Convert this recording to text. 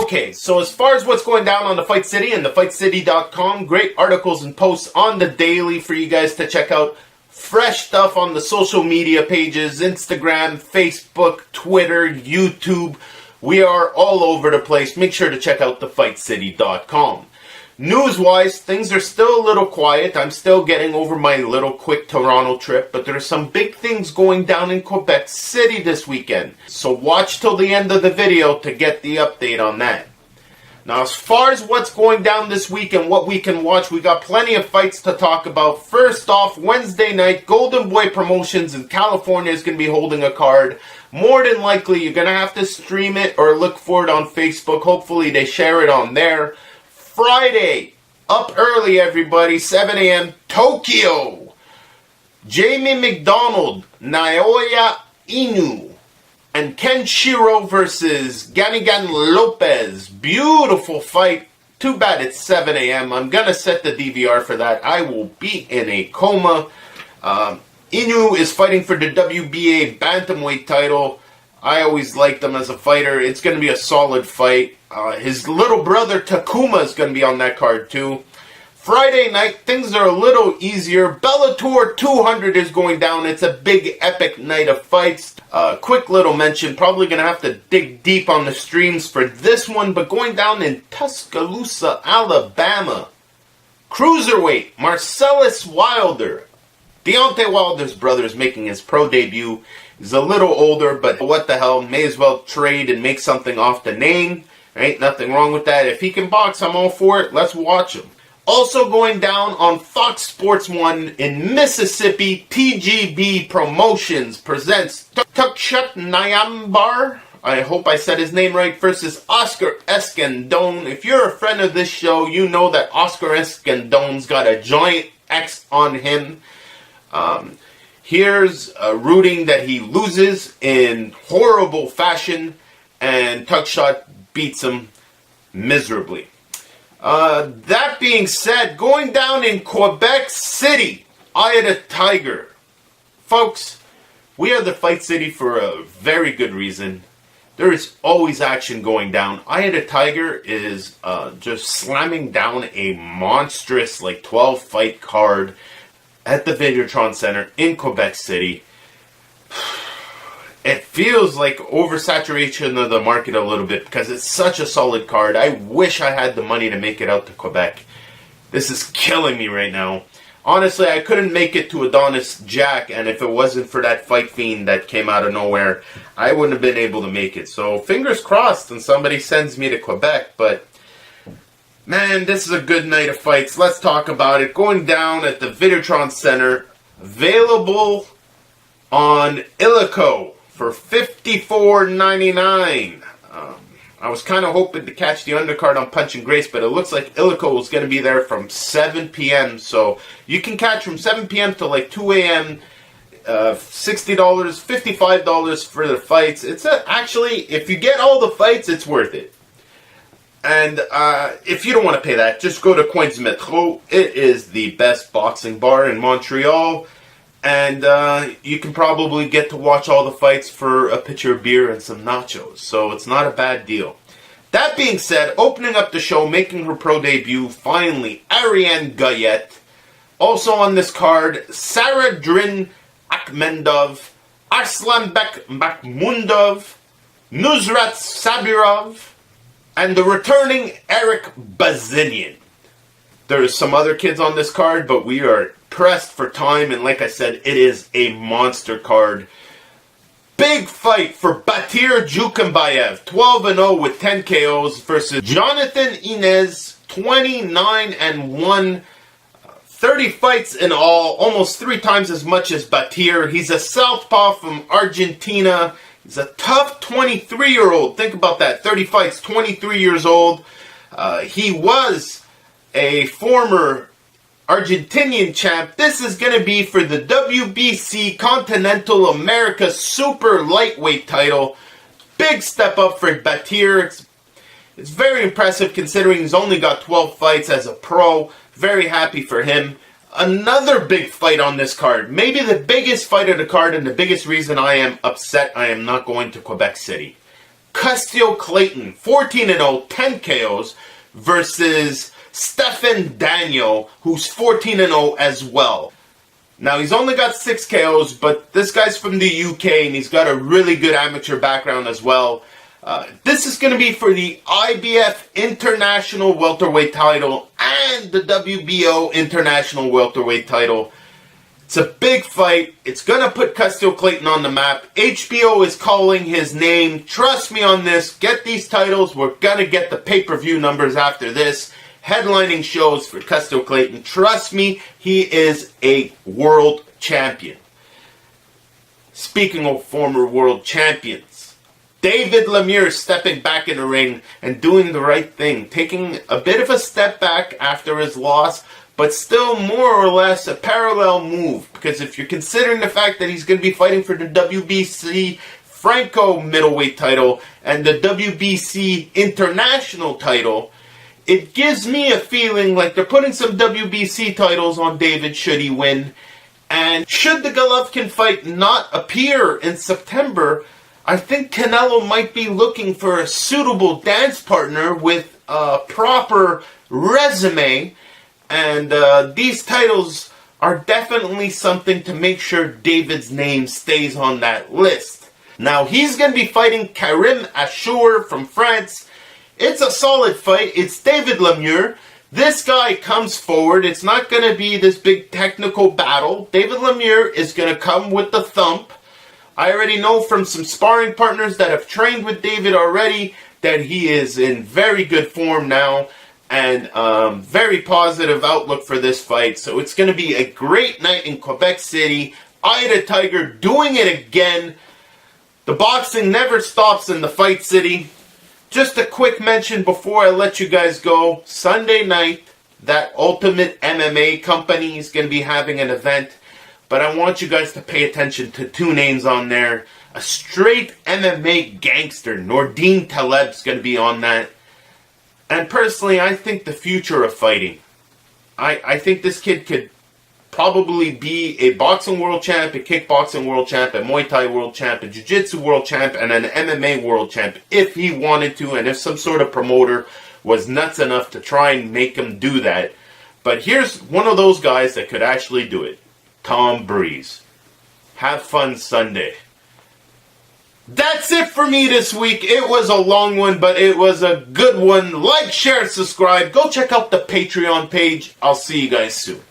Okay, so as far as what's going down on the Fight City and the FightCity.com, great articles and posts on the daily for you guys to check out. Fresh stuff on the social media pages, Instagram, Facebook, Twitter, YouTube. We are all over the place. Make sure to check out the FightCity.com. News-wise, things are still a little quiet. I'm still getting over my little quick Toronto trip, but there are some big things going down in Quebec City this weekend. So watch till the end of the video to get the update on that. Now, as far as what's going down this week and what we can watch, we got plenty of fights to talk about. First off, Wednesday night, Golden Boy Promotions in California is going to be holding a card. More than likely, you're going to have to stream it or look for it on Facebook. Hopefully, they share it on there. Friday, up early, everybody, 7 a.m., Tokyo. Jamie McDonnell, Naoya Inoue, and Kenshiro versus Ganigan Lopez. Beautiful fight. Too bad it's 7 a.m. I'm going to set the DVR for that. I will be in a coma. Inoue is fighting for the WBA Bantamweight title. I always liked him as a fighter. It's going to be a solid fight. His little brother Takuma is going to be on that card too. Friday night, things are a little easier. Bellator 200 is going down. It's a big, epic night of fights. Quick little mention, probably going to have to dig deep on the streams for this one, but going down in Tuscaloosa, Alabama. Cruiserweight, Marcellus Wilder. Deontay Wilder's brother is making his pro debut. He's a little older, but what the hell, may as well trade and make something off the name. There ain't nothing wrong with that. If he can box, I'm all for it. Let's watch him. Also going down on Fox Sports 1 in Mississippi, TGB Promotions presents vsTugstsogtNyambayar. I hope I said his name right. Versus Oscar Escandon. If you're a friend of this show, you know that Oscar Escandon's got a giant X on him. Here's rooting that he loses in horrible fashion, and Tugshot beats him miserably. That being said, going down in Quebec City, Eye of the Tiger. Folks, we are the Fight City for a very good reason. There is always action going down. Eye of the Tiger is just slamming down a monstrous 12-fight card at the Videotron Center in Quebec City. It feels like oversaturation of the market a little bit because it's such a solid card. I wish I had the money to make it out to Quebec. This is killing me right now. Honestly, I couldn't make it to Adonis Jack, and if it wasn't for that Fight Fiend that came out of nowhere, I wouldn't have been able to make it. So fingers crossed and somebody sends me to Quebec, but man, this is a good night of fights. Let's talk about it. Going down at the Videotron Center, available on Illico for $54.99. I was kind of hoping to catch the undercard on Punch and Grace, but it looks like Illico is going to be there from 7 p.m. So you can catch from 7 p.m. to 2 a.m. $60, $55 for the fights. It's actually, if you get all the fights, it's worth it. And if you don't want to pay that, just go to Coins Metro. It is the best boxing bar in Montreal. And you can probably get to watch all the fights for a pitcher of beer and some nachos. So it's not a bad deal. That being said, opening up the show, making her pro debut, finally, Ariane Guyette. Also on this card, Sarah Drin Akhmedov, Arslanbek Makhmudov, Nusrat Sabirov, and the returning Eric Bazinian. There's some other kids on this card, but we are pressed for time, and like I said, it is a monster card. Big fight for Batir Jukembayev, 12-0 with 10 KOs versus Jonathan Inez, 29-1, 30 fights in all, almost 3 times as much as Batir. He's a southpaw from Argentina. He's a tough 23-year-old. Think about that. 30 fights, 23 years old. He was a former Argentinian champ. This is going to be for the WBC Continental America Super Lightweight title. Big step up for Batir. It's very impressive considering he's only got 12 fights as a pro. Very happy for him. Another big fight on this card. Maybe the biggest fight of the card and the biggest reason I am upset I am not going to Quebec City. Custio Clayton, 14-0, 10 KOs, versus Stefan Daniel, who's 14-0 as well. Now, he's only got 6 KOs, but this guy's from the UK, and he's got a really good amateur background as well. This is going to be for the IBF International Welterweight title and the WBO International Welterweight title. It's a big fight. It's going to put Custio Clayton on the map. HBO is calling his name. Trust me on this. Get these titles. We're going to get the pay-per-view numbers after this. Headlining shows for Custio Clayton. Trust me, he is a world champion. Speaking of former world champions, David Lemieux stepping back in the ring and doing the right thing. Taking a bit of a step back after his loss, but still more or less a parallel move. Because if you're considering the fact that he's going to be fighting for the WBC Franco middleweight title and the WBC International title, it gives me a feeling like they're putting some WBC titles on David should he win. And should the Golovkin fight not appear in September, I think Canelo might be looking for a suitable dance partner with a proper resume. And these titles are definitely something to make sure David's name stays on that list. Now, he's going to be fighting Karim Achour from France. It's a solid fight. It's David Lemieux. This guy comes forward. It's not going to be this big technical battle. David Lemieux is going to come with the thump. I already know from some sparring partners that have trained with David already that he is in very good form now. And very positive outlook for this fight. So it's going to be a great night in Quebec City. Eye the Tiger doing it again. The boxing never stops in the Fight City. Just a quick mention before I let you guys go. Sunday night, that Ultimate MMA company is going to be having an event. But I want you guys to pay attention to 2 names on there. A straight MMA gangster, Nordine Taleb, is going to be on that. And personally, I think the future of fighting. I think this kid could probably be a boxing world champ, a kickboxing world champ, a Muay Thai world champ, a Jiu-Jitsu world champ, and an MMA world champ if he wanted to, and if some sort of promoter was nuts enough to try and make him do that. But here's one of those guys that could actually do it. Tom Breese. Have fun Sunday. That's it for me this week. It was a long one, but it was a good one. Like, share, subscribe. Go check out the Patreon page. I'll see you guys soon.